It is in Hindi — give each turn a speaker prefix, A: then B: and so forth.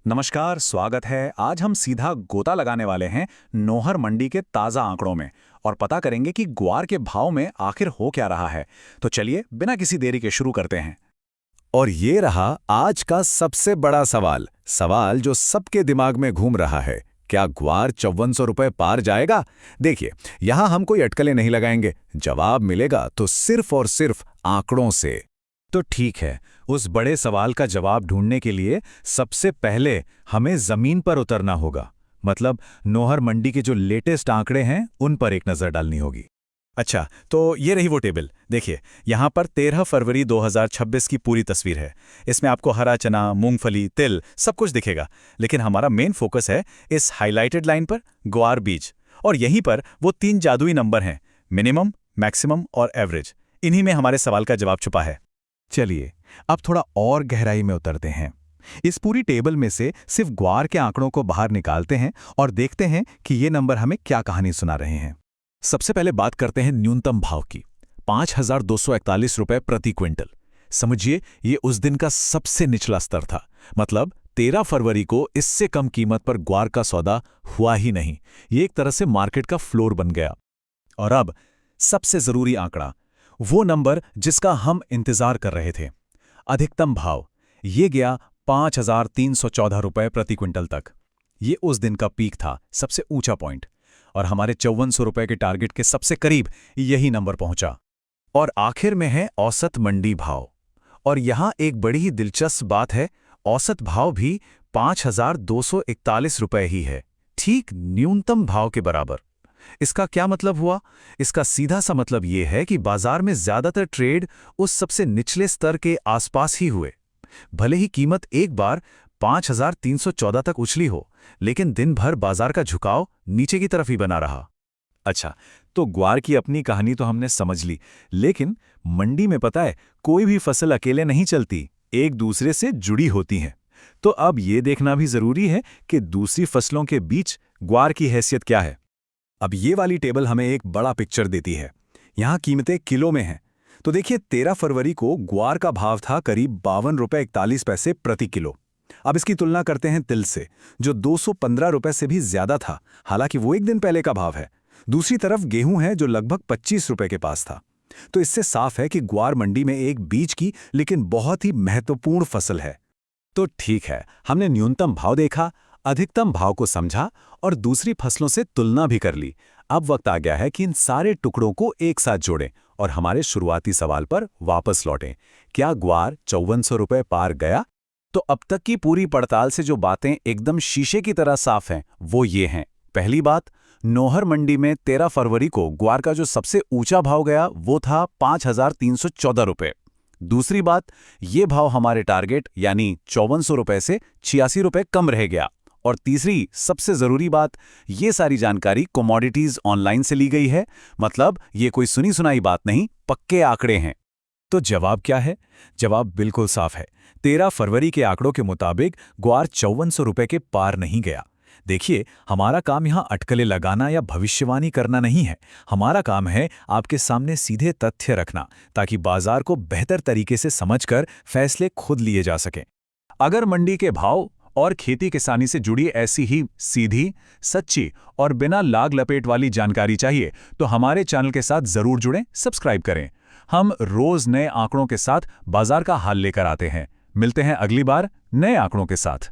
A: नमस्कार, स्वागत है। आज हम सीधा गोता लगाने वाले हैं नौहर मंडी के ताज़ा आंकड़ों में और पता करेंगे कि ग्वार के भाव में आखिर हो क्या रहा है। तो चलिए बिना किसी देरी के शुरू करते हैं।
B: और ये रहा आज का सबसे बड़ा सवाल, सवाल जो सबके दिमाग में घूम रहा है। क्या ग्वार 5400 रुपए पार जाएगा? देखिए, यहां हम कोई अटकलें नहीं लगाएंगे। जवाब मिलेगा तो सिर्फ और सिर्फ आंकड़ों से।
A: तो ठीक है, उस बड़े सवाल का जवाब ढूंढने के लिए सबसे पहले हमें जमीन पर उतरना होगा। मतलब नौहर मंडी के जो लेटेस्ट आंकड़े हैं उन पर एक नज़र डालनी होगी। अच्छा, तो ये रही वो टेबल। देखिए, यहाँ पर 13 फरवरी 2026 की पूरी तस्वीर है। इसमें आपको हरा चना, मूंगफली, तिल सब कुछ दिखेगा। लेकिन हमारा मेन फोकस है इस हाइलाइटेड लाइन पर, ग्वार बीज। और यहीं पर वो 3 जादुई नंबर हैं, मिनिमम, मैक्सिमम और एवरेज। इन्हीं में हमारे सवाल का जवाब छुपा है।
B: चलिए अब थोड़ा और गहराई में उतरते हैं। इस पूरी टेबल में से सिर्फ ग्वार के आंकड़ों को बाहर निकालते हैं और देखते हैं कि ये नंबर हमें क्या कहानी सुना रहे हैं। सबसे पहले बात करते हैं न्यूनतम भाव की, 5241 रुपए प्रति क्विंटल। समझिए, ये उस दिन का सबसे निचला स्तर था। मतलब 13 फरवरी को इससे कम कीमत पर ग्वार का सौदा हुआ ही नहीं। ये एक तरह से मार्केट का फ्लोर बन गया। और अब सबसे जरूरी आंकड़ा, वो नंबर जिसका हम इंतजार कर रहे थे, अधिकतम भाव। ये गया 5314 रुपए प्रति क्विंटल तक। ये उस दिन का पीक था, सबसे ऊंचा पॉइंट। और हमारे 5400 रुपए के टारगेट के सबसे करीब यही नंबर पहुंचा। और आखिर में है औसत मंडी भाव। और यहां एक बड़ी ही दिलचस्प बात है, औसत भाव भी 5241 रुपए ही है, ठीक न्यूनतम भाव के बराबर। इसका क्या मतलब हुआ? इसका सीधा सा मतलब यह है कि बाजार में ज्यादातर ट्रेड उस सबसे निचले स्तर के आसपास ही हुए। भले ही कीमत एक बार 5314 तक उछली हो, लेकिन दिन भर बाजार का झुकाव नीचे की तरफ ही बना रहा।
A: अच्छा, तो ग्वार की अपनी कहानी तो हमने समझ ली, लेकिन मंडी में पता है, कोई भी फसल अकेले नहीं चलती, एक दूसरे से जुड़ी होती हैं। तो अब ये देखना भी जरूरी है कि दूसरी फसलों के बीच ग्वार की हैसियत क्या है। अब ये वाली टेबल हमें एक बड़ा पिक्चर देती है। यहाँ कीमतें किलो में हैं। तो देखिए, 13 फरवरी को ग्वार का भाव था करीब 52.41 रुपए प्रति किलो। अब इसकी तुलना करते हैं तिल से, जो 215 रुपए से भी ज्यादा था, हालांकि वो एक दिन पहले का भाव है। दूसरी तरफ गेहूं है जो लगभग 25 रुपए के पास था। तो इससे साफ है कि ग्वार मंडी में एक बीज की लेकिन बहुत ही महत्वपूर्ण फसल है। तो ठीक है, हमने न्यूनतम भाव देखा, अधिकतम भाव को समझा और दूसरी फसलों से तुलना भी कर ली। अब वक्त आ गया है कि इन सारे टुकड़ों को एक साथ जोड़ें और हमारे शुरुआती सवाल पर वापस लौटें। क्या ग्वार 5400 रुपए पार गया? तो अब तक की पूरी पड़ताल से जो बातें एकदम शीशे की तरह साफ हैं, वो ये हैं। पहली बात, नौहर मंडी में 13 फरवरी को ग्वार का जो सबसे ऊंचा भाव गया वो था 5314 रुपए। दूसरी बात, ये भाव हमारे टारगेट यानी 5400 रुपए से 86 रुपए कम रह गया। और तीसरी सबसे जरूरी बात, ये सारी जानकारी कमोडिटीज ऑनलाइन से ली गई है। मतलब ये कोई सुनी सुनाई बात नहीं, पक्के आंकड़े हैं। तो जवाब क्या है? जवाब बिल्कुल साफ है। 13 फरवरी के आंकड़ों के मुताबिक ग्वार 5400 रुपए के पार नहीं गया। देखिए, हमारा काम यहाँ अटकलें लगाना या भविष्यवाणी करना नहीं है। हमारा काम है आपके सामने सीधे तथ्य रखना, ताकि बाजार को बेहतर तरीके से समझकर फैसले खुद लिए जा सकें। अगर मंडी के भाव और खेती किसानी से जुड़ी ऐसी ही सीधी, सच्ची और बिना लाग लपेट वाली जानकारी चाहिए तो हमारे चैनल के साथ जरूर जुड़ें, सब्सक्राइब करें। हम रोज नए आंकड़ों के साथ बाजार का हाल लेकर आते हैं। मिलते हैं अगली बार नए आंकड़ों के साथ।